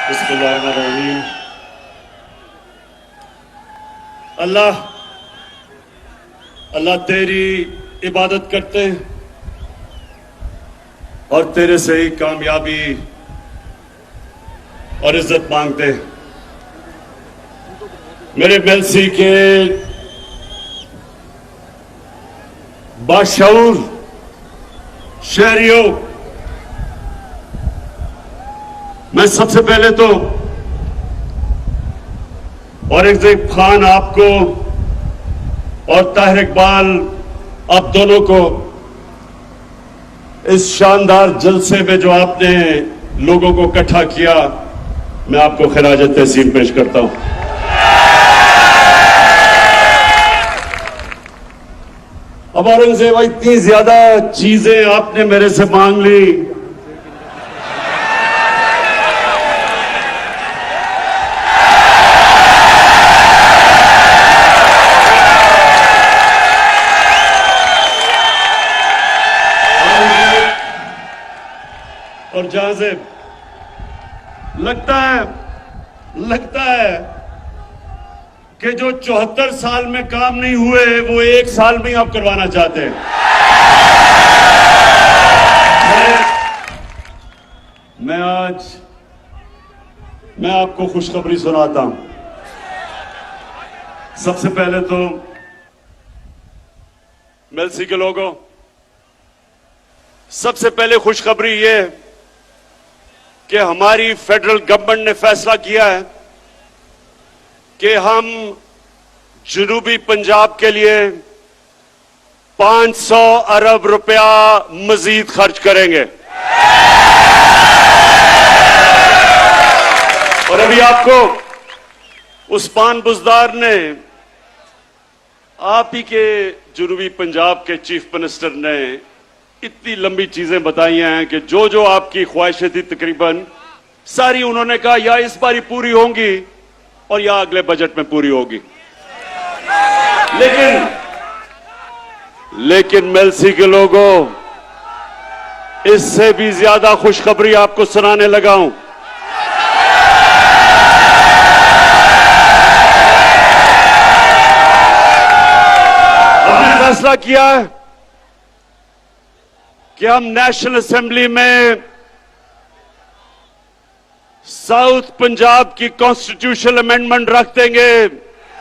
बिस्मिल्लाहिर्रहमानिर्रहीम। अल्लाह अल्लाह तेरी इबादत करते हैं और तेरे से ही कामयाबी और इज्जत मांगते हैं। मेरे मेलसी के बाशऊर शहरियों, मैं सबसे पहले तो औरंगजेब खान आपको और ताहिर इकबाल आप दोनों को इस शानदार जलसे में जो आपने लोगों को इकट्ठा किया, मैं आपको खिराज तहसीन पेश करता हूं। अब औरंगजेब, इतनी ज्यादा चीजें आपने मेरे से मांग ली, और जहां से लगता है कि जो 74 साल में काम नहीं हुए वो 1 साल में ही आप करवाना चाहते हैं। मैं आपको खुशखबरी सुनाता हूं। सबसे पहले तो मेलसी के लोगों, सबसे पहले खुशखबरी ये कि हमारी फेडरल गवर्नमेंट ने फैसला किया है कि हम जनूबी पंजाब के लिए 500 अरब रुपया मजीद खर्च करेंगे। और अभी आपको उस्मान बुज़दार ने, आप ही के जनूबी पंजाब के चीफ मिनिस्टर ने इतनी लंबी चीजें बताई हैं कि जो जो आपकी ख्वाहिशें थी तकरीबन सारी उन्होंने कहा या इस बार ही पूरी होंगी और या अगले बजट में पूरी होगी। लेकिन मेलसी के लोगों, इससे भी ज्यादा खुशखबरी आपको सुनाने लगा हूं। हमने फैसला किया है कि हम नेशनल असेंबली में साउथ पंजाब की कॉन्स्टिट्यूशनल अमेंडमेंट रख देंगे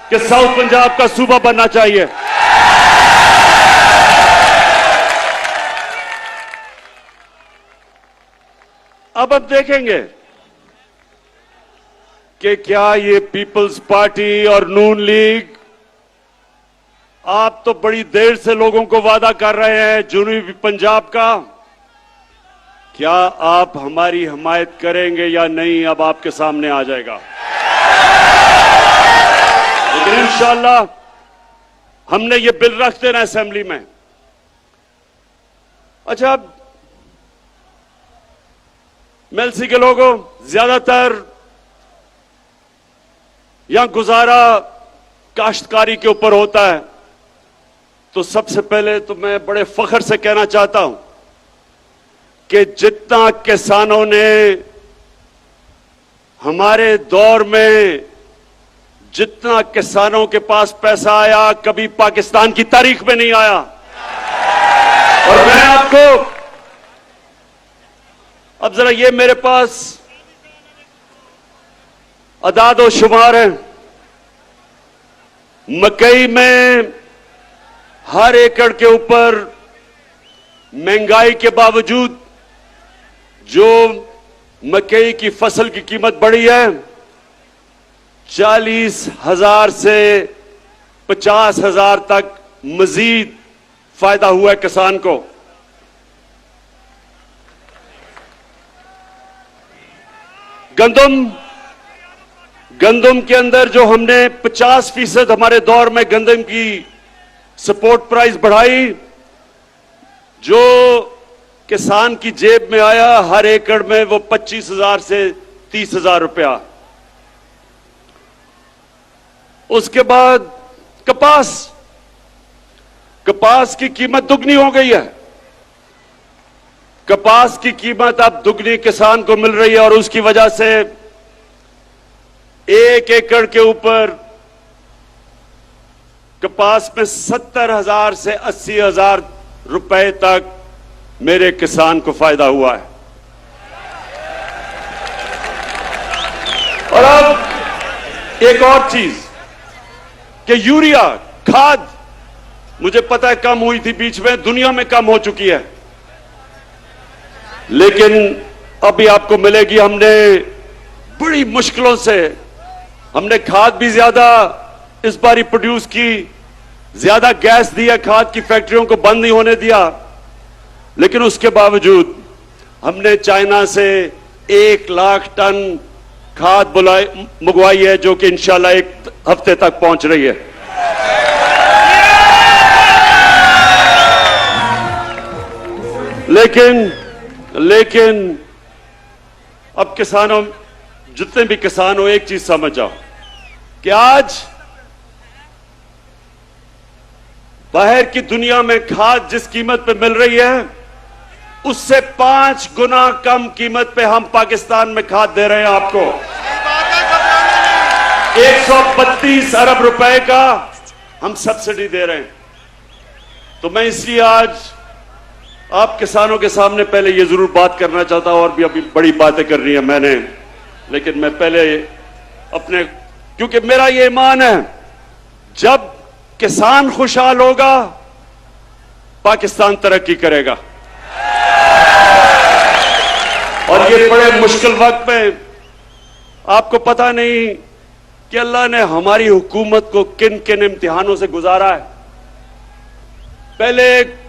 कि साउथ पंजाब का सूबा बनना चाहिए। अब देखेंगे कि क्या ये पीपल्स पार्टी और नून लीग, आप तो बड़ी देर से लोगों को वादा कर रहे हैं जनूबी पंजाब का, क्या आप हमारी हिमायत करेंगे या नहीं, अब आपके सामने आ जाएगा। लेकिन इंशाअल्लाह हमने ये बिल रख देना असेंबली में। अच्छा, मेलसी के लोगों, ज्यादातर यहां गुजारा काश्तकारी के ऊपर होता है, तो सबसे पहले तो मैं बड़े फख्र से कहना चाहता हूं कि जितना किसानों ने हमारे दौर में, जितना किसानों के पास पैसा आया कभी पाकिस्तान की तारीख में नहीं आया। और मैं आपको अब जरा, ये मेरे पास अदाद और शुमार है। मकई में हर एकड़ के ऊपर महंगाई के बावजूद जो मकई की फसल की कीमत बढ़ी है, 40,000 से 50,000 तक मजीद फायदा हुआ है किसान को। गंदम के अंदर जो हमने 50% हमारे दौर में गंदम की सपोर्ट प्राइस बढ़ाई, जो किसान की जेब में आया हर एकड़ में वो 25,000 से 30,000 रुपया। उसके बाद कपास की कीमत दुगनी हो गई है। कपास की कीमत अब दुगनी किसान को मिल रही है और उसकी वजह से 1 एकड़ के ऊपर कपास में 70,000 से 80,000 रुपए तक मेरे किसान को फायदा हुआ है। और अब एक और चीज कि यूरिया खाद, मुझे पता है कम हुई थी बीच में, दुनिया में कम हो चुकी है, लेकिन अभी आपको मिलेगी। हमने बड़ी मुश्किलों से हमने खाद भी ज्यादा इस बार ही प्रोड्यूस की, ज्यादा गैस दिया, खाद की फैक्ट्रियों को बंद नहीं होने दिया, लेकिन उसके बावजूद हमने चाइना से 1 लाख टन खाद मंगवाई है, जो कि इंशाल्लाह 1 हफ्ते तक पहुंच रही है। लेकिन अब किसानों, जितने भी किसान हो, एक चीज समझ जाओ कि आज बाहर की दुनिया में खाद जिस कीमत पे मिल रही है, उससे 5 गुना कम कीमत पे हम पाकिस्तान में खाद दे रहे हैं आपको। 132 अरब रुपए का हम सब्सिडी दे रहे हैं। तो मैं इसलिए आज आप किसानों के सामने पहले ये जरूर बात करना चाहता हूं, और भी अभी बड़ी बातें कर रही है मैंने, लेकिन मैं पहले अपने, क्योंकि मेरा ये ईमान है, जब किसान खुशहाल होगा पाकिस्तान तरक्की करेगा। और ये बड़े मुश्किल वक्त में आपको पता नहीं कि अल्लाह ने हमारी हुकूमत को किन किन इम्तिहानों से गुजारा है। पहले एक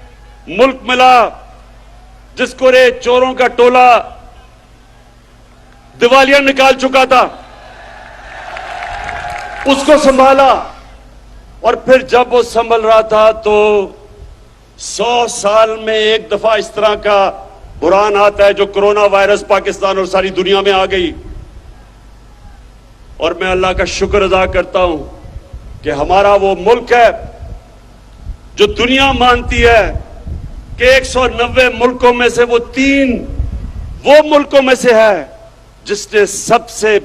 मुल्क मिला जिसको रे चोरों का टोला दिवालिया निकाल चुका था, उसको संभाला, और फिर जब वो संभल रहा था तो 100 साल में एक दफा इस तरह का बुरान आता है जो कोरोना वायरस पाकिस्तान और सारी दुनिया में आ गई। और मैं अल्लाह का शुक्र अदा करता हूं कि हमारा वो मुल्क है जो दुनिया मानती है कि 190 मुल्कों में से वो 3 वो मुल्कों में से है जिसने सबसे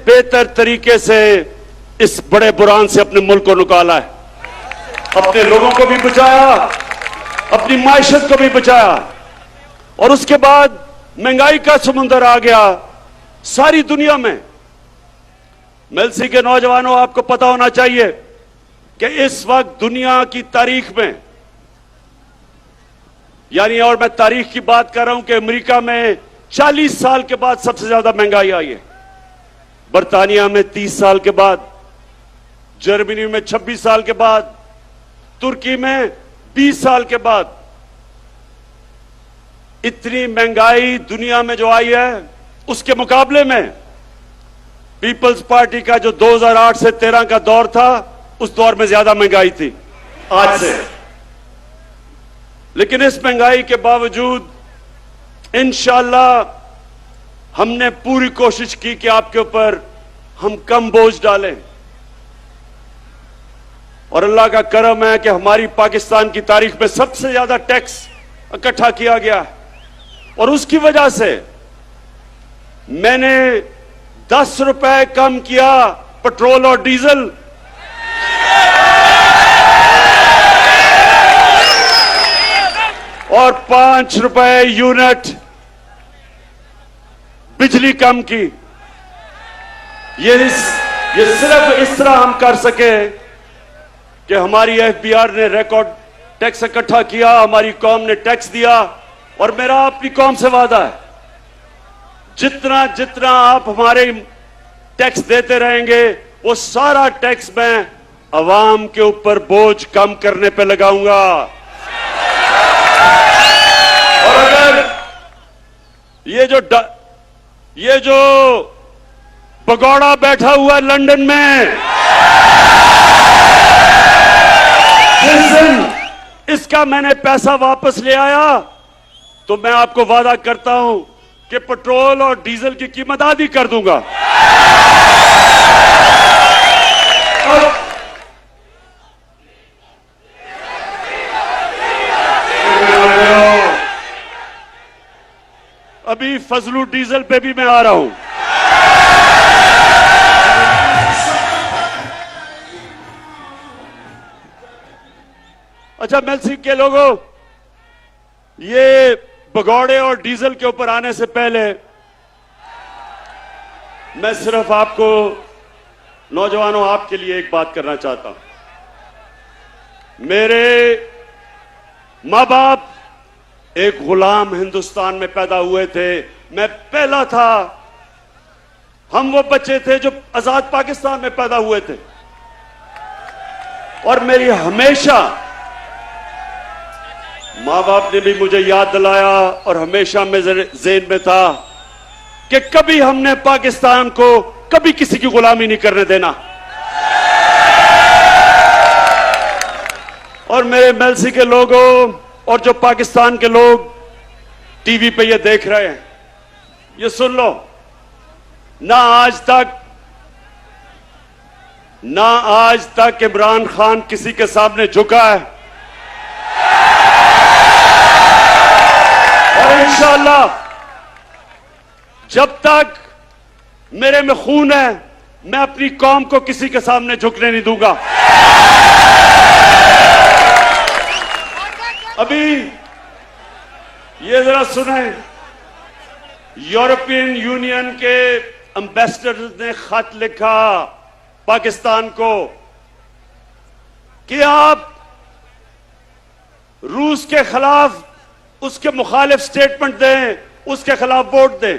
बेहतर तरीके से इस बड़े बुरान से अपने मुल्क को निकाला है, अपने लोगों को भी बचाया, अपनी माइशत को भी बचाया। और उसके बाद महंगाई का समुंदर आ गया सारी दुनिया में। मेलसी के नौजवानों, आपको पता होना चाहिए कि इस वक्त दुनिया की तारीख में, यानी, और मैं तारीख की बात कर रहा हूं कि अमेरिका में 40 साल के बाद सबसे ज्यादा महंगाई आई है, बर्तानिया में 30 साल के बाद, जर्मनी में 26 साल के बाद, तुर्की में 20 साल के बाद। इतनी महंगाई दुनिया में जो आई है, उसके मुकाबले में पीपल्स पार्टी का जो 2008 से 13 का दौर था, उस दौर में ज्यादा महंगाई थी आज से। लेकिन इस महंगाई के बावजूद इंशाअल्लाह हमने पूरी कोशिश की कि आपके ऊपर हम कम बोझ डालें, और अल्लाह का करम है कि हमारी पाकिस्तान की तारीख में सबसे ज्यादा टैक्स इकट्ठा किया गया है। और उसकी वजह से मैंने 10 रुपए कम किया पेट्रोल और डीजल, और 5 रुपए यूनिट बिजली कम की। ये सिर्फ इस तरह हम कर सके कि हमारी एफबीआर ने रिकॉर्ड टैक्स इकट्ठा किया, हमारी कौम ने टैक्स दिया, और मेरा अपनी कौम से वादा है, जितना जितना आप हमारे टैक्स देते रहेंगे, वो सारा टैक्स मैं अवाम के ऊपर बोझ कम करने पे लगाऊंगा। और अगर ये जो भगौड़ा बैठा हुआ है लंदन में, जिस दिन इसका मैंने पैसा वापस ले आया, तो मैं आपको वादा करता हूं कि पेट्रोल और डीजल की कीमत आधी कर दूंगा। अभी फजलू डीजल पे भी मैं आ रहा हूं। अच्छा, मेलसी के लोगों, ये भगौड़े और डीजल के ऊपर आने से पहले मैं सिर्फ आपको, नौजवानों, आपके लिए एक बात करना चाहता हूं। मेरे मां बाप एक गुलाम हिंदुस्तान में पैदा हुए थे, मैं पहला था। हम वो बच्चे थे जो आजाद पाकिस्तान में पैदा हुए थे। और मेरी हमेशा मां बाप ने भी मुझे याद दिलाया और हमेशा मेरे ज़हन में था कि कभी हमने पाकिस्तान को कभी किसी की गुलामी नहीं करने देना। और मेरे मेलसी के लोगों और जो पाकिस्तान के लोग टीवी पे ये देख रहे हैं, ये सुन लो, ना आज तक इमरान खान किसी के सामने झुका है, और इंशाअल्लाह जब तक मेरे में खून है, मैं अपनी कौम को किसी के सामने झुकने नहीं दूंगा। अभी ये जरा सुने, यूरोपियन यूनियन के एम्बेसडर ने खत लिखा पाकिस्तान को कि आप रूस के खिलाफ उसके मुखालिफ स्टेटमेंट दें, उसके खिलाफ वोट दें।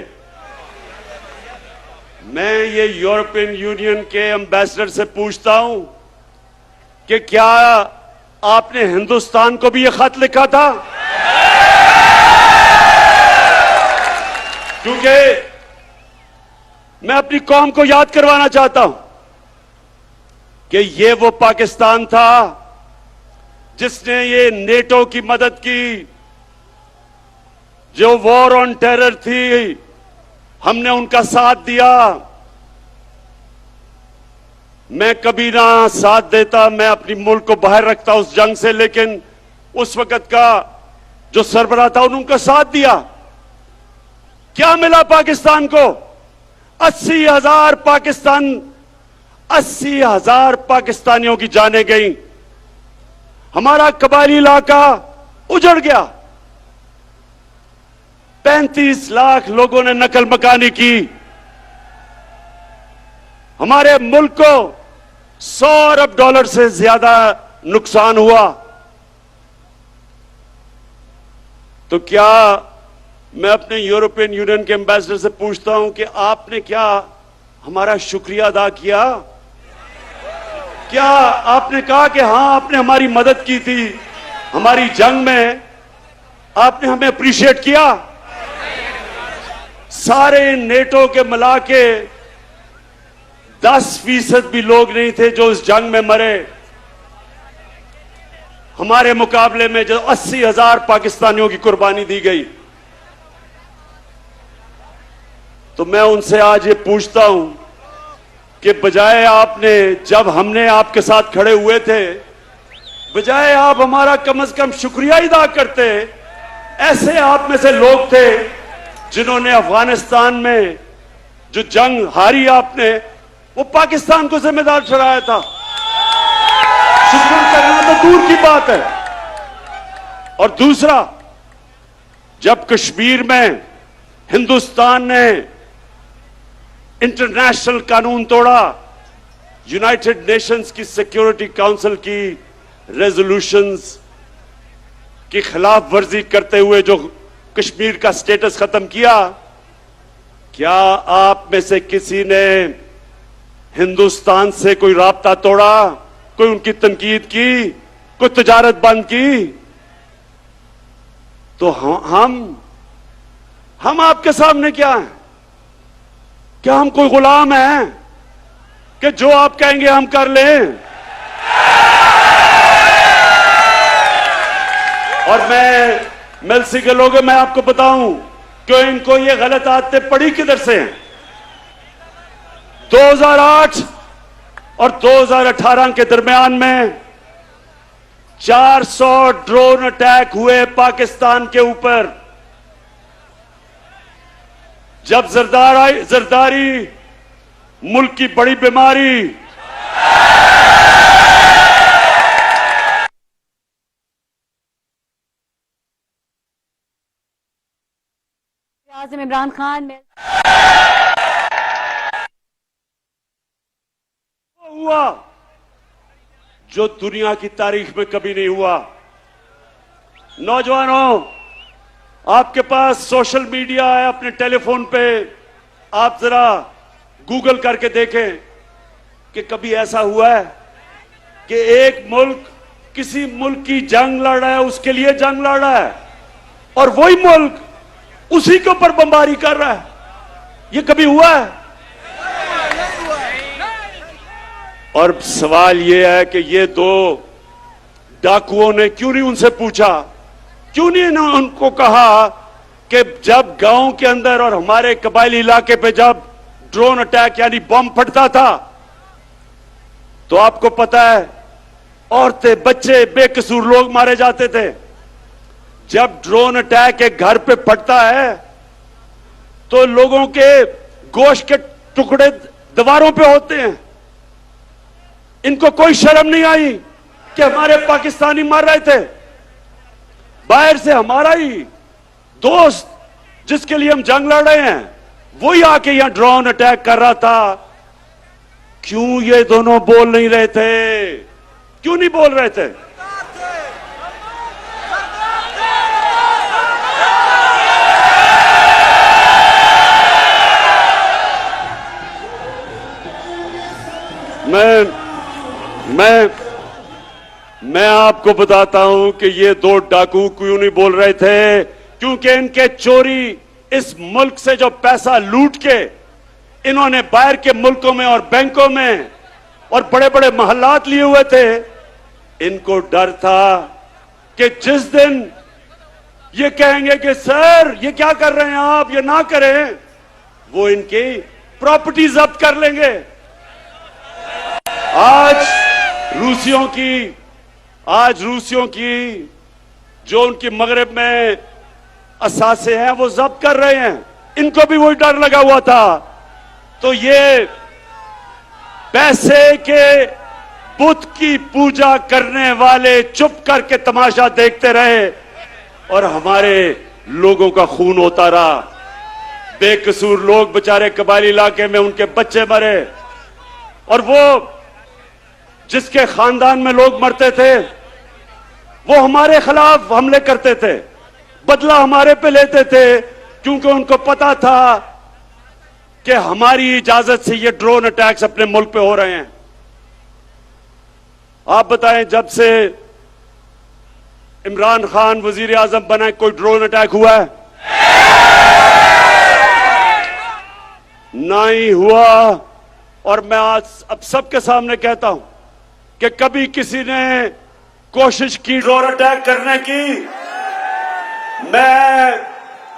मैं ये यूरोपियन यूनियन के एम्बेसडर से पूछता हूं कि क्या आपने हिंदुस्तान को भी ये खत लिखा था? क्योंकि मैं अपनी कौम को याद करवाना चाहता हूं कि ये वो पाकिस्तान था जिसने ये नेटो की मदद की, जो वॉर ऑन टेरर थी, हमने उनका साथ दिया। मैं कभी ना साथ देता, मैं अपनी मुल्क को बाहर रखता उस जंग से, लेकिन उस वक्त का जो सरबराह था उन्होंने उनका साथ दिया। क्या मिला पाकिस्तान को? 80,000 पाकिस्तानियों की जानें गई, हमारा कबायली इलाका उजड़ गया, 35 लाख लोगों ने नकल मकानी की, हमारे मुल्क को $100 अरब से ज्यादा नुकसान हुआ। तो क्या मैं अपने यूरोपियन यूनियन के एम्बेसडर से पूछता हूं कि आपने क्या हमारा शुक्रिया अदा किया? क्या आपने कहा कि हां, आपने हमारी मदद की थी, हमारी जंग में आपने हमें अप्रिशिएट किया? सारे नेटो के मिला के 10% भी लोग नहीं थे जो इस जंग में मरे। हमारे मुकाबले में जो 80,000 पाकिस्तानियों की कुर्बानी दी गई। तो मैं उनसे आज ये पूछता हूं कि बजाय आपने, जब हमने आपके साथ खड़े हुए थे, बजाय आप हमारा कम से कम शुक्रिया अदा करते, ऐसे आप में से लोग थे जिन्होंने अफगानिस्तान में जो जंग हारी आपने, वो पाकिस्तान को जिम्मेदार ठहराया था। शुक्र करना तो दूर की बात है। और दूसरा, जब कश्मीर में हिंदुस्तान ने इंटरनेशनल कानून तोड़ा, यूनाइटेड नेशंस की सिक्योरिटी काउंसिल की रेजोल्यूशंस की खिलाफ वर्जी करते हुए जो कश्मीर का स्टेटस खत्म किया, क्या आप में से किसी ने हिंदुस्तान से कोई राब्ता तोड़ा, कोई उनकी तनकीद की, कोई तजारत बंद की? तो हम आपके सामने क्या हैं? क्या हम कोई गुलाम हैं कि जो आप कहेंगे हम कर लें? और मैं मेलसी के लोगों, मैं आपको बताऊं कि इनको ये गलत आदतें पड़ी किधर से हैं। 2008 और 2018 के दरमियान में 400 ड्रोन अटैक हुए पाकिस्तान के ऊपर। जब जरदारी मुल्क की बड़ी बीमारी, आज़म इमरान खान में हुआ जो दुनिया की तारीख में कभी नहीं हुआ। नौजवानों, आपके पास सोशल मीडिया है, अपने टेलीफोन पे आप जरा गूगल करके देखें कि कभी ऐसा हुआ है कि एक मुल्क किसी मुल्क की जंग लड़ रहा है, उसके लिए जंग लड़ रहा है, और वही मुल्क उसी के ऊपर बमबारी कर रहा है। ये कभी हुआ है? और सवाल यह है कि ये दो डाकुओं ने क्यों नहीं उनसे पूछा, क्यों नहीं उनको कहा कि जब गांव के अंदर और हमारे कबायली इलाके पे जब ड्रोन अटैक यानी बम फटता था तो आपको पता है औरतें, बच्चे, बेकसूर लोग मारे जाते थे। जब ड्रोन अटैक एक घर पे फटता है तो लोगों के गोश्त के टुकड़े दीवारों पे होते हैं। इनको कोई शर्म नहीं आई कि हमारे पाकिस्तानी मर रहे थे। बाहर से हमारा ही दोस्त जिसके लिए हम जंग लड़ रहे हैं वही आके यहां ड्रोन अटैक कर रहा था। क्यों ये दोनों बोल नहीं रहे थे? क्यों नहीं बोल रहे थे? मैं आपको बताता हूं कि ये दो डाकू क्यों नहीं बोल रहे थे, क्योंकि इनके चोरी इस मुल्क से जो पैसा लूट के इन्होंने बाहर के मुल्कों में और बैंकों में और बड़े बड़े महल्लात लिए हुए थे, इनको डर था कि जिस दिन ये कहेंगे कि सर ये क्या कर रहे हैं आप, ये ना करें, वो इनकी प्रॉपर्टी जब्त कर लेंगे। आज रूसियों की जो उनकी मगरब में असासे हैं वो जब्त कर रहे हैं। इनको भी वही डर लगा हुआ था। तो ये पैसे के बुत की पूजा करने वाले चुप करके तमाशा देखते रहे और हमारे लोगों का खून होता रहा। बेकसूर लोग बेचारे कबायली इलाके में उनके बच्चे मरे, और वो जिसके खानदान में लोग मरते थे वो हमारे खिलाफ हमले करते थे, बदला हमारे पे लेते थे, क्योंकि उनको पता था कि हमारी इजाजत से ये ड्रोन अटैक्स अपने मुल्क पे हो रहे हैं। आप बताएं, जब से इमरान खान वजीर आजम बना कोई ड्रोन अटैक हुआ है? ना ही हुआ। और मैं आज अब सबके सामने कहता हूं कि कभी किसी ने कोशिश की ड्रोन अटैक करने की, मैं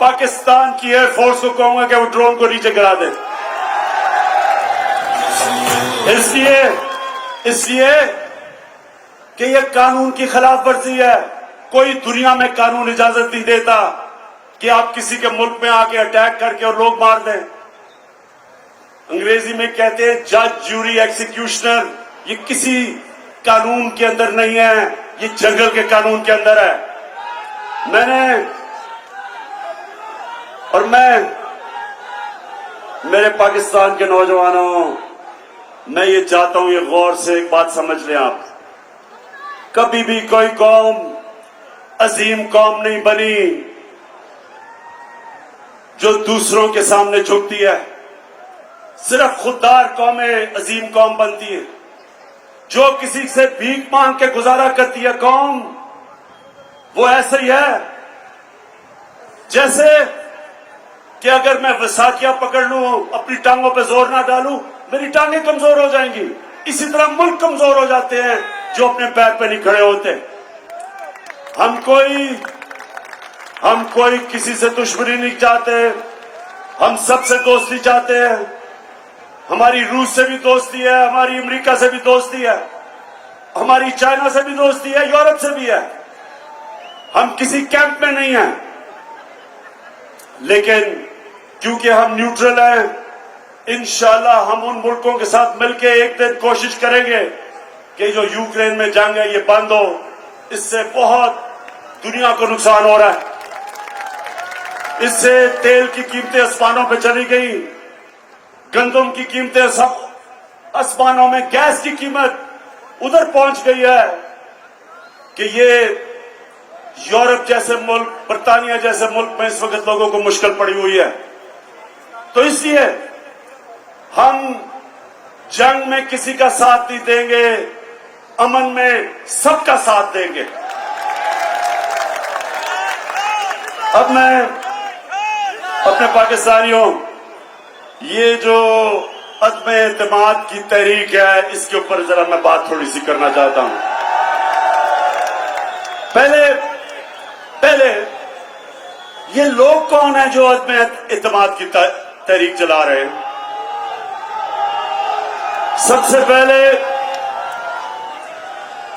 पाकिस्तान की एयरफोर्स को कहूंगा कि वो ड्रोन को नीचे गिरा दे। इसलिए कि यह कानून की खिलाफ वर्जी है। कोई दुनिया में कानून इजाजत नहीं देता कि आप किसी के मुल्क में आके अटैक करके और लोग मार दें। अंग्रेजी में कहते हैं जज, जूरी, एक्सिक्यूशनर। ये किसी कानून के अंदर नहीं है, ये जंगल के कानून के अंदर है। मेरे पाकिस्तान के नौजवानों, मैं ये चाहता हूं, ये गौर से एक बात समझ लें आप। कभी भी कोई कौम अजीम कौम नहीं बनी जो दूसरों के सामने झुकती है। सिर्फ खुददार कौमें अजीम कौम बनती है। जो किसी से भीख मांग के गुजारा करती है कौम, वो ऐसे ही है जैसे कि अगर मैं वसाखिया पकड़ लूं, अपनी टांगों पे जोर ना डालूं, मेरी टांगें कमजोर हो जाएंगी। इसी तरह मुल्क कमजोर हो जाते हैं जो अपने पैर पे नहीं खड़े होते। हम कोई किसी से दुश्मनी नहीं चाहते, हम सबसे दोस्ती चाहते हैं। हमारी रूस से भी दोस्ती है, हमारी अमेरिका से भी दोस्ती है, हमारी चाइना से भी दोस्ती है, यूरोप से भी है। हम किसी कैंप में नहीं हैं, लेकिन क्योंकि हम न्यूट्रल हैं। इंशाल्लाह हम उन मुल्कों के साथ मिलकर एक दिन कोशिश करेंगे कि जो यूक्रेन में जंग है ये बंद हो। इससे बहुत दुनिया को नुकसान हो रहा है। इससे तेल की कीमतें आसमानों पे चली गई, गंदम की कीमतें सब आसमानों में, गैस की कीमत उधर पहुंच गई है कि ये यूरोप जैसे मुल्क, बर्तानिया जैसे मुल्क में इस वक्त लोगों को मुश्किल पड़ी हुई है। तो इसलिए हम जंग में किसी का साथ नहीं देंगे, अमन में सबका साथ देंगे। अब मैं अपने पाकिस्तानियों, ये जो अदम एतमाद की तहरीक है, इसके ऊपर जरा मैं बात थोड़ी सी करना चाहता हूं। पहले ये लोग कौन है जो अदम एतमाद की तहरीक चला रहे हैं?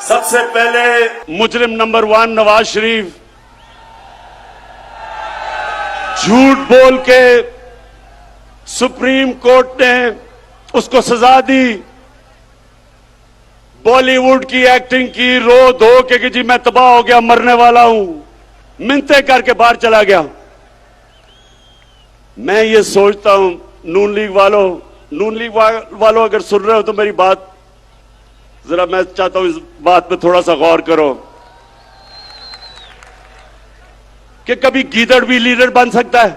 सबसे पहले मुजरिम नंबर 1 नवाज शरीफ झूठ बोल के सुप्रीम कोर्ट ने उसको सजा दी। बॉलीवुड की एक्टिंग की, रो धो के कि जी मैं तबाह हो गया, मरने वाला हूं, मिन्नतें करके बाहर चला गया। मैं ये सोचता हूं, नून लीग वालों अगर सुन रहे हो तो मेरी बात जरा, मैं चाहता हूं इस बात पे थोड़ा सा गौर करो कि कभी गीदड़ भी लीडर बन सकता है।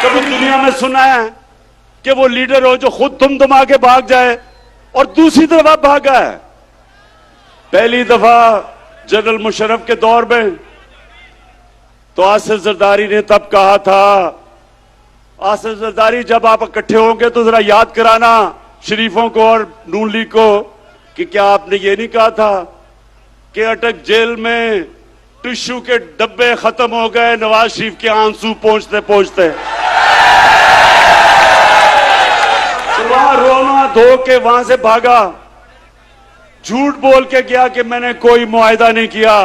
कभी दुनिया में सुना है कि वो लीडर हो जो खुद दुमदुमा के भाग जाए और दूसरी दफा भागा है? पहली दफा जनरल मुशर्रफ के दौर में तो आसिफ जरदारी ने तब कहा था, आसिफ जरदारी जब आप इकट्ठे होंगे तो जरा याद कराना शरीफों को और नून लीग को कि क्या आपने ये नहीं कहा था कि अटक जेल में टिश्यू के डब्बे खत्म हो गए नवाज शरीफ के आंसू पहुंचते पहुंचते। तो वहां रोना धो के वहां से भागा, झूठ बोल के गया कि मैंने कोई मुआहिदा नहीं किया।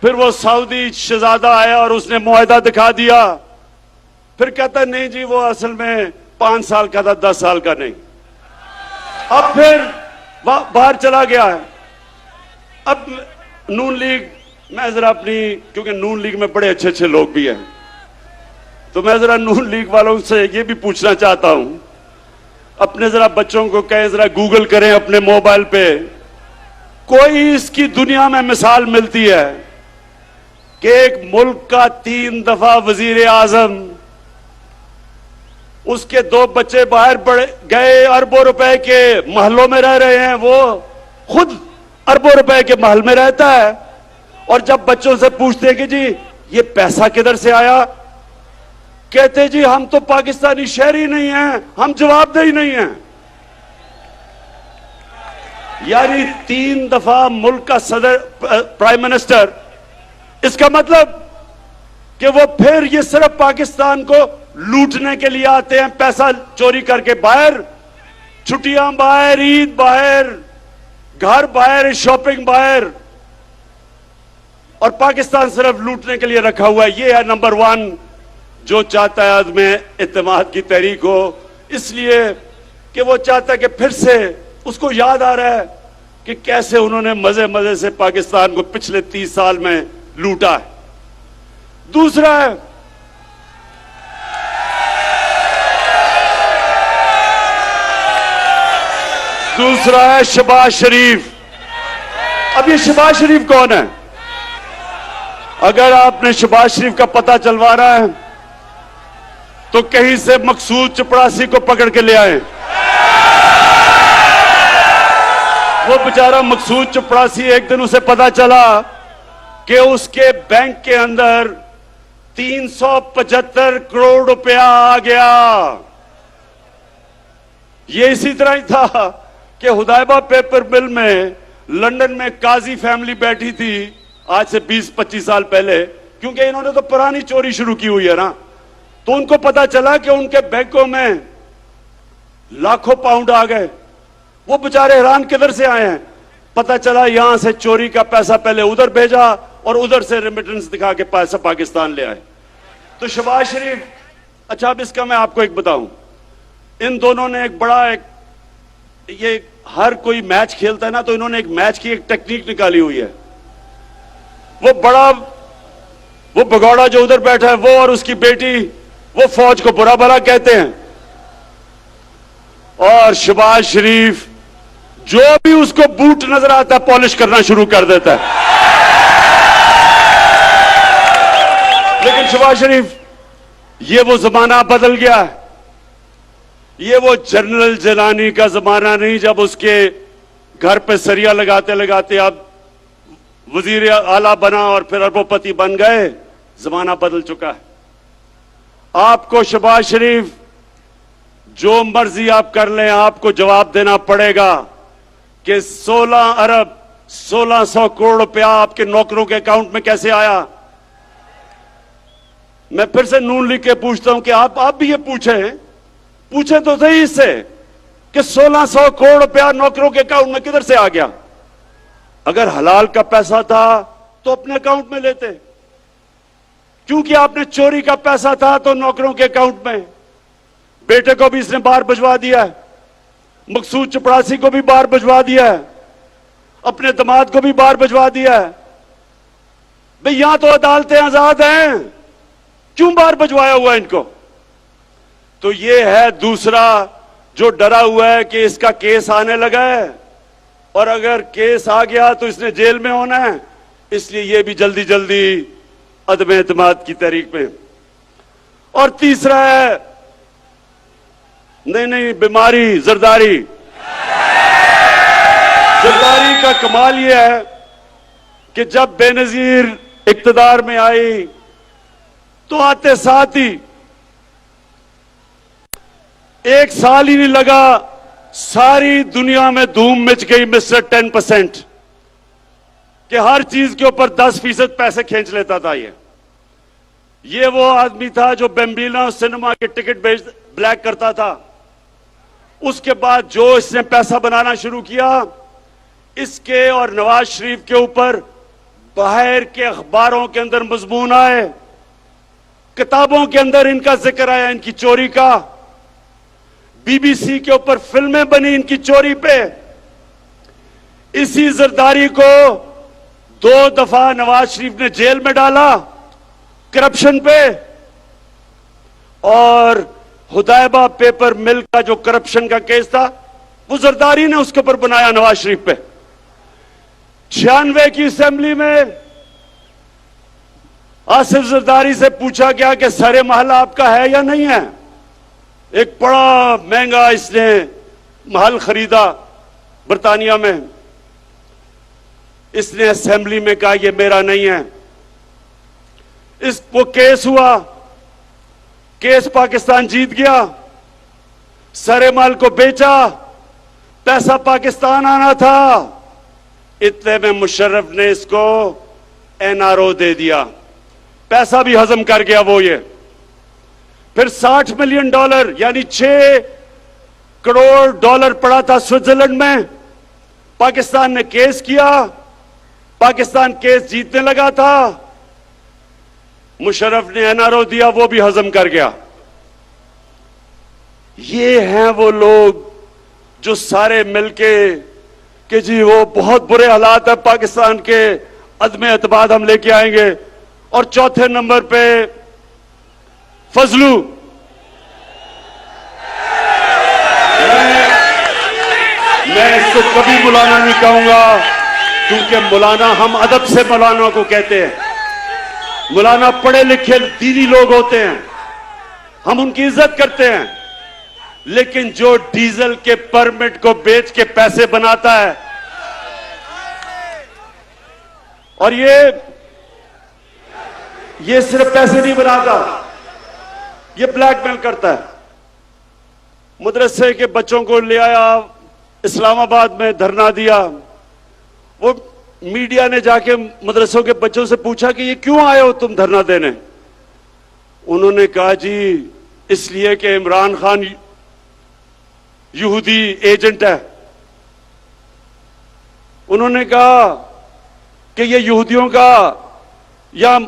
फिर वो सऊदी शहजादा आया और उसने मुआहिदा दिखा दिया। फिर कहता नहीं जी वो असल में 5 साल का था, 10 साल का नहीं। अब फिर बाहर चला गया है। अब नून लीग, मैं जरा अपनी, क्योंकि नून लीग में बड़े अच्छे अच्छे लोग भी हैं, तो मैं जरा नून लीग वालों से ये भी पूछना चाहता हूं, अपने जरा बच्चों को कहें जरा गूगल करें अपने मोबाइल पे, कोई इसकी दुनिया में मिसाल मिलती है कि एक मुल्क का 3 दफा वजीर आजम, उसके 2 बच्चे बाहर गए, अरबों रुपए के महलों में रह रहे हैं, वो खुद अरबों रुपए के महल में रहता है, और जब बच्चों से पूछते हैं कि जी ये पैसा किधर से आया, कहते जी हम तो पाकिस्तानी शहरी नहीं हैं, हम जवाबदेही नहीं हैं। यानी 3 दफा मुल्क का सदर, प्राइम मिनिस्टर, इसका मतलब कि वो फिर ये सिर्फ पाकिस्तान को लूटने के लिए आते हैं, पैसा चोरी करके बाहर, छुट्टियां बाहर, ईद बाहर, घर बाहर, शॉपिंग बाहर, और पाकिस्तान सिर्फ लूटने के लिए रखा हुआ है। ये है नंबर 1 जो चाहता है अदम एतमाद की तहरीक हो, इसलिए कि वो चाहता है कि फिर से उसको याद आ रहा है कि कैसे उन्होंने मजे मजे से पाकिस्तान को पिछले 30 साल में लूटा है। दूसरा है शहबाज शरीफ। अब ये शहबाज शरीफ कौन है? अगर आपने शहबाज शरीफ का पता चलवाना है तो कहीं से मकसूद चपड़ासी को पकड़ के ले आए। वो बेचारा मकसूद चपड़ासी, एक दिन उसे पता चला कि उसके बैंक के अंदर 375 करोड़ रुपया आ गया। ये इसी तरह ही था कि हुदैबा पेपर मिल में लंदन में काजी फैमिली बैठी थी आज से 20-25 साल पहले, क्योंकि इन्होंने तो पुरानी चोरी शुरू की हुई है ना, तो उनको पता चला कि उनके बैंकों में लाखों पाउंड आ गए। वो बेचारे हैरान किधर से आए हैं, पता चला यहां से चोरी का पैसा पहले उधर भेजा और उधर से रेमिटेंस दिखा के पैसा पाकिस्तान ले आए। तो शहबाज शरीफ, अच्छा अब इसका मैं आपको एक बताऊं, इन दोनों ने एक बड़ा ये हर कोई मैच खेलता है ना, तो इन्होंने एक मैच की एक टेक्निक निकाली हुई है। वो भगौड़ा जो उधर बैठा है, वो और उसकी बेटी, वो फौज को बुरा भला कहते हैं, और शहबाज शरीफ जो भी उसको बूट नजर आता है पॉलिश करना शुरू कर देता है। लेकिन शहबाज शरीफ, ये वो जमाना बदल गया है। ये वो जनरल जिलानी का जमाना नहीं, जब उसके घर पे सरिया लगाते लगाते अब वजीर आला बना और फिर अरबोपति बन गए। जमाना बदल चुका है। आपको शहबाज शरीफ जो मर्जी आप कर लें, आपको जवाब देना पड़ेगा कि 16 अरब 1600 करोड़ रुपया आपके नौकरों के अकाउंट में कैसे आया। मैं फिर से नून लिख के पूछता हूं कि आप भी ये पूछे तो सही इससे कि 1600 करोड़ रुपया नौकरों के अकाउंट में किधर से आ गया। अगर हलाल का पैसा था तो अपने अकाउंट में लेते, क्योंकि आपने चोरी का पैसा था तो नौकरों के अकाउंट में। बेटे को भी इसने बाहर भिजवा दिया है, मकसूद चपड़ासी को भी बाहर भिजवा दिया है, अपने दामाद को भी बाहर भिजवा दिया है। भाई यहां तो अदालतें आजाद हैं, क्यों बाहर भिजवाया हुआ इनको? तो ये है दूसरा जो डरा हुआ है कि इसका केस आने लगा है, और अगर केस आ गया तो इसने जेल में होना है, इसलिए ये भी जल्दी जल्दी अदम एतमाद की तहरीक में। और तीसरा है नहीं बीमारी, जरदारी। जरदारी का कमाल यह है कि जब बेनजीर इक्तदार में आई तो आते साथ ही एक साल ही नहीं लगा, सारी दुनिया में धूम मच गई मिस्टर 10% कि हर चीज के ऊपर 10% पैसे खींच लेता था। ये वो आदमी था जो बेम्बिना सिनेमा के टिकट ब्लैक करता था। उसके बाद जो इसने पैसा बनाना शुरू किया, इसके और नवाज शरीफ के ऊपर बाहर के अखबारों के अंदर मजमून आए, किताबों के अंदर इनका जिक्र आया, इनकी चोरी का। बीबीसी के ऊपर फिल्में बनी इनकी चोरी पे। इसी जरदारी को 2 दफा नवाज शरीफ ने जेल में डाला करप्शन पे, और हुदैबा पेपर मिल का जो करप्शन का केस था वो जरदारी ने उसके ऊपर बनाया नवाज शरीफ पे। 96 की असेंबली में आसिफ जरदारी से पूछा गया कि सरे महल आपका है या नहीं है। एक बड़ा महंगा इसने महल खरीदा बर्तानिया में। इसने असेंबली में कहा यह मेरा नहीं है। वो केस हुआ, केस पाकिस्तान जीत गया, सरे महल को बेचा, पैसा पाकिस्तान आना था। इतने में मुशर्रफ ने इसको एनआरओ दे दिया, पैसा भी हजम कर गया वो। ये फिर $60 मिलियन यानी $6 करोड़ पड़ा था स्विट्जरलैंड में। पाकिस्तान ने केस किया, पाकिस्तान केस जीतने लगा था, मुशर्रफ ने एनआरओ दिया, वो भी हजम कर गया। ये हैं वो लोग जो सारे मिलके कि जी वो बहुत बुरे हालात है पाकिस्तान के, अदम एतमाद हम लेके आएंगे। और चौथे नंबर पे फजलू। मैं इसको कभी मौलाना नहीं कहूंगा, क्योंकि मौलाना, हम अदब से मौलाना को कहते हैं। मौलाना पढ़े लिखे दीनी लोग होते हैं, हम उनकी इज्जत करते हैं। लेकिन जो डीजल के परमिट को बेच के पैसे बनाता है, और ये सिर्फ पैसे नहीं बनाता, ये ब्लैकमेल करता है। मदरसे के बच्चों को ले आया, इस्लामाबाद में धरना दिया। वो मीडिया ने जाके मदरसों के बच्चों से पूछा कि ये क्यों आए हो तुम धरना देने। उन्होंने कहा जी इसलिए कि इमरान खान यहूदी एजेंट है। उन्होंने कहा कि ये यहूदियों का या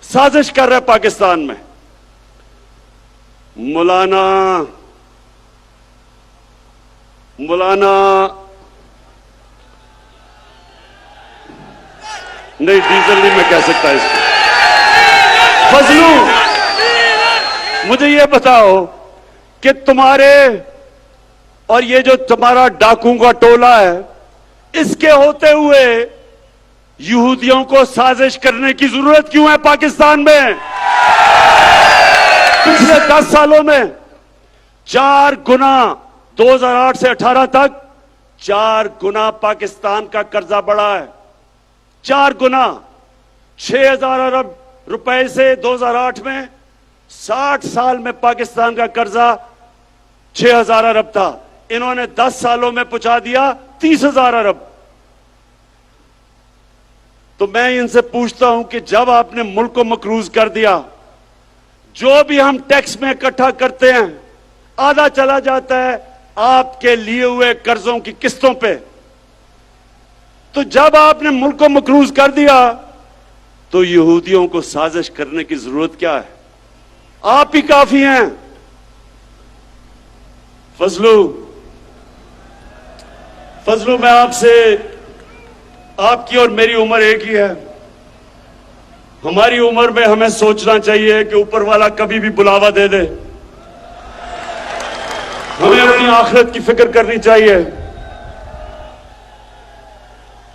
साजिश कर रहा है पाकिस्तान में। मौलाना नहीं, डीजल नहीं मैं कह सकता इसको। फजलू, मुझे ये बताओ कि तुम्हारे और ये जो तुम्हारा डाकुओं का टोला है, इसके होते हुए यहूदियों को साजिश करने की जरूरत क्यों है पाकिस्तान में? पिछले 10 सालों में 4 गुना, 2008 से 18 तक 4 गुना पाकिस्तान का कर्जा बढ़ा है। 4 गुना, 6,000 अरब रुपए से 2008 में, 60 साल में पाकिस्तान का कर्जा 6,000 अरब था। इन्होंने 10 सालों में पहुंचा दिया 30,000 अरब। तो मैं इनसे पूछता हूं कि जब आपने मुल्क को मकरूज कर दिया, जो भी हम टैक्स में इकट्ठा करते हैं आधा चला जाता है आपके लिए हुए कर्जों की किस्तों पे। तो जब आपने मुल्क को मकरूज कर दिया तो यहूदियों को साजिश करने की जरूरत क्या है? आप ही काफी हैं। फजलू, मैं आपसे, आपकी और मेरी उम्र एक ही है। हमारी उम्र में हमें सोचना चाहिए कि ऊपर वाला कभी भी बुलावा दे दे। हमें अपनी आखिरत की फिक्र करनी चाहिए।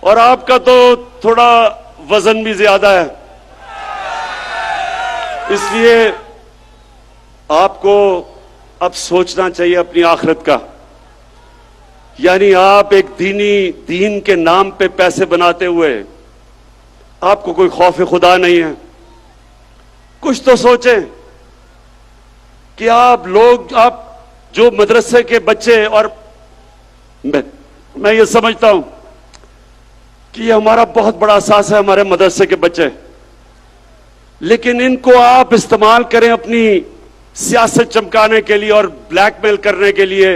और आपका तो थोड़ा वजन भी ज्यादा है, इसलिए आपको अब सोचना चाहिए अपनी आखिरत का। यानी आप एक दीन के नाम पे पैसे बनाते हुए आपको कोई खौफ खुदा नहीं है। कुछ तो सोचें कि आप जो मदरसे के बच्चे, और मैं ये समझता हूं कि ये हमारा बहुत बड़ा एहसास है, हमारे मदरसे के बच्चे, लेकिन इनको आप इस्तेमाल करें अपनी सियासत चमकाने के लिए और ब्लैकमेल करने के लिए।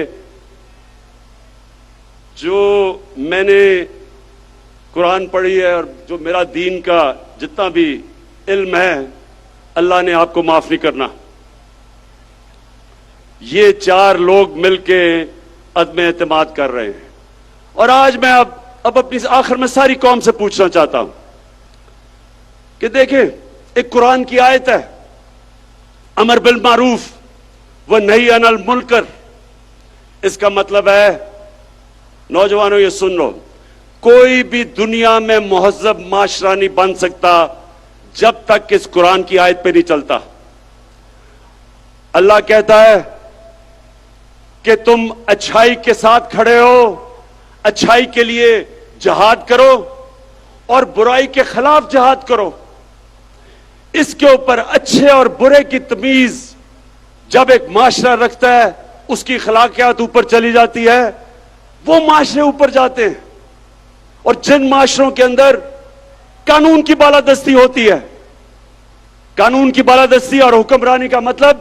जो मैंने कुरान पढ़ी है और जो मेरा दीन का जितना भी इल्म है, अल्लाह ने आपको माफ नहीं करना। ये 4 लोग मिलके अदम एतमाद कर रहे हैं। और आज मैं अब अपनी आखिर में सारी कौम से पूछना चाहता हूं कि देखें, एक कुरान की आयत है, अमर बिल मारूफ व नही अनिल मुनकर। इसका मतलब है, नौजवानों ये सुन लो, कोई भी दुनिया में मुहज्जब माशरा नहीं बन सकता जब तक इस कुरान की आयत पे नहीं चलता। अल्लाह कहता है कि तुम अच्छाई के साथ खड़े हो, अच्छाई के लिए जिहाद करो और बुराई के खिलाफ जिहाद करो। इसके ऊपर अच्छे और बुरे की तमीज जब एक माशरा रखता है, उसकी अखलाकियात ऊपर चली जाती है, वो माशरे ऊपर जाते हैं। और जिन माशरों के अंदर कानून की बालादस्ती होती है, कानून की बालादस्ती और हुक्मरानी का मतलब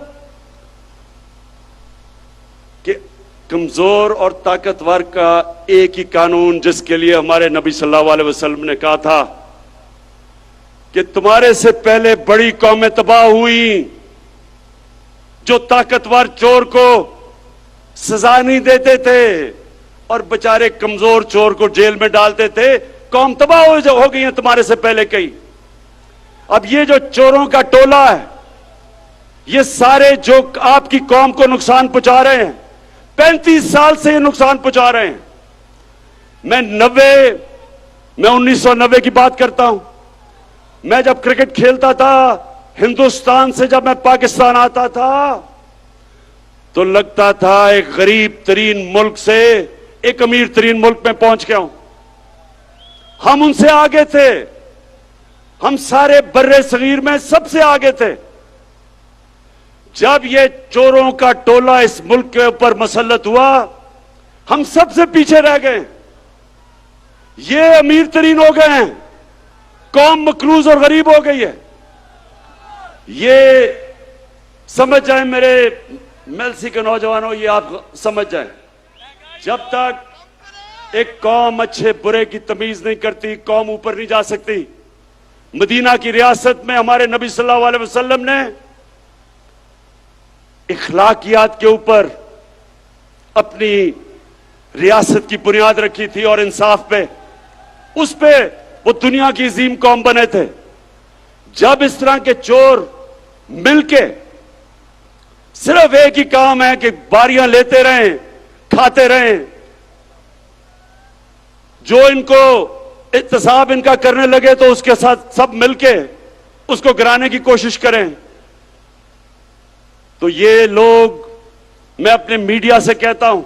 कि कमजोर और ताकतवर का एक ही कानून, जिसके लिए हमारे नबी सल्लल्लाहु अलैहि वसल्लम ने कहा था कि तुम्हारे से पहले बड़ी कौमें तबाह हुई जो ताकतवर चोर को सजा नहीं देते थे और बेचारे कमजोर चोर को जेल में डालते थे। कौम तबाह हो गई है तुम्हारे से पहले कई। अब ये जो चोरों का टोला है, ये सारे जो आपकी कौम को नुकसान पहुंचा रहे हैं, 35 साल से ये नुकसान पहुंचा रहे हैं। मैं 1990 की बात करता हूं। मैं जब क्रिकेट खेलता था, हिंदुस्तान से जब मैं पाकिस्तान आता था, तो लगता था एक गरीब तरीन मुल्क से एक अमीर तरीन मुल्क में पहुंच गया हूं। हम उनसे आगे थे, हम सारे बर्रे सगीर में सबसे आगे थे। जब ये चोरों का टोला इस मुल्क के ऊपर मसल्लत हुआ, हम सबसे पीछे रह गए। ये अमीर तरीन हो गए हैं, कौम मकरूज और गरीब हो गई है। ये समझ जाए मेरे मेलसी के नौजवानों, ये आप समझ जाए, जब तक एक कौम अच्छे बुरे की तमीज नहीं करती, कौम ऊपर नहीं जा सकती। मदीना की रियासत में हमारे नबी सल्लल्लाहु अलैहि वसल्लम ने इखलाकियात के ऊपर अपनी रियासत की बुनियाद रखी थी और इंसाफ पे, उस पे वो दुनिया की अजीम कौम बने थे। जब इस तरह के चोर मिलके सिर्फ एक ही काम है कि बारियां लेते रहें, खाते रहें, जो इनको इत्तेसाब इनका करने लगे तो उसके साथ सब मिलके उसको गिराने की कोशिश करें, तो ये लोग, मैं अपने मीडिया से कहता हूं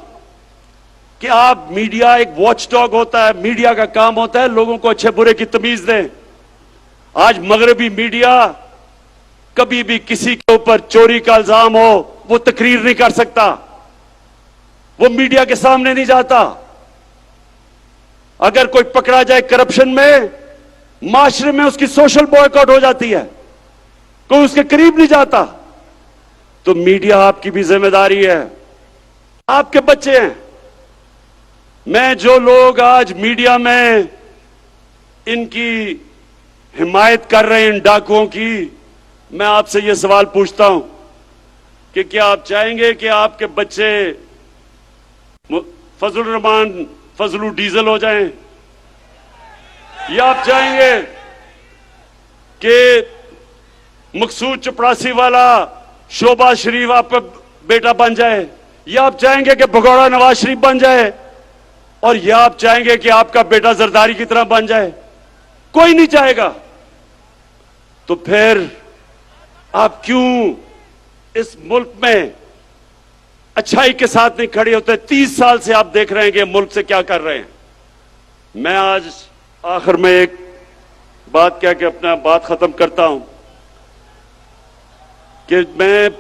कि आप, मीडिया एक वॉचडॉग होता है, मीडिया का काम होता है लोगों को अच्छे बुरे की तमीज दें। आज मगरबी मीडिया कभी भी किसी के ऊपर चोरी का इल्जाम हो वो तकरीर नहीं कर सकता, वो मीडिया के सामने नहीं जाता। अगर कोई पकड़ा जाए करप्शन में, माशरे में उसकी सोशल बॉयकॉट हो जाती है, कोई उसके करीब नहीं जाता। तो मीडिया आपकी भी जिम्मेदारी है, आपके बच्चे हैं। मैं, जो लोग आज मीडिया में इनकी हिमायत कर रहे हैं इन डाकुओं की, मैं आपसे यह सवाल पूछता हूं कि क्या आप चाहेंगे कि आपके बच्चे फजलुर रहमान फजलू डीजल हो जाएं, या आप चाहेंगे कि मकसूद चपरासी वाला शोभा शरीफ आपका बेटा बन जाए, या आप चाहेंगे कि भगोड़ा नवाज शरीफ बन जाए, और या आप चाहेंगे कि आपका बेटा जरदारी की तरह बन जाए? कोई नहीं चाहेगा। तो फिर आप क्यों इस मुल्क में अच्छाई के साथ नहीं खड़े होते? 30 साल से आप देख रहे हैं कि मुल्क से क्या कर रहे हैं। मैं आज आखिर में एक बात कह के अपना बात खत्म करता हूं कि मैं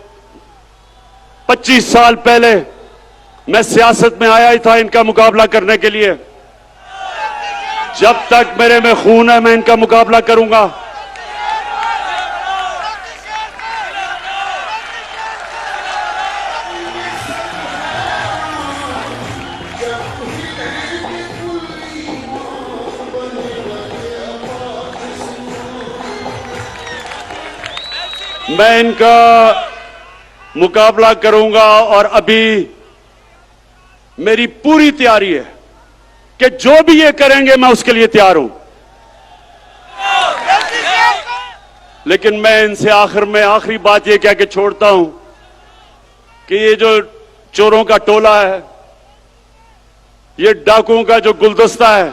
25 साल पहले मैं सियासत में आया ही था इनका मुकाबला करने के लिए। जब तक मेरे में खून है मैं इनका मुकाबला करूंगा। मैं इनका मुकाबला करूंगा और अभी मेरी पूरी तैयारी है कि जो भी ये करेंगे मैं उसके लिए तैयार हूं। लेकिन मैं इनसे आखिर में आखिरी बात ये कह के छोड़ता हूं कि ये जो चोरों का टोला है, ये डाकुओं का जो गुलदस्ता है,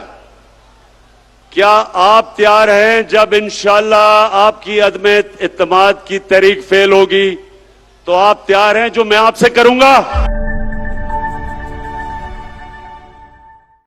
क्या आप तैयार हैं जब इंशाअल्लाह आपकी अदम इत्तेमाद की तहरीक फेल होगी तो आप तैयार हैं जो मैं आपसे करूंगा?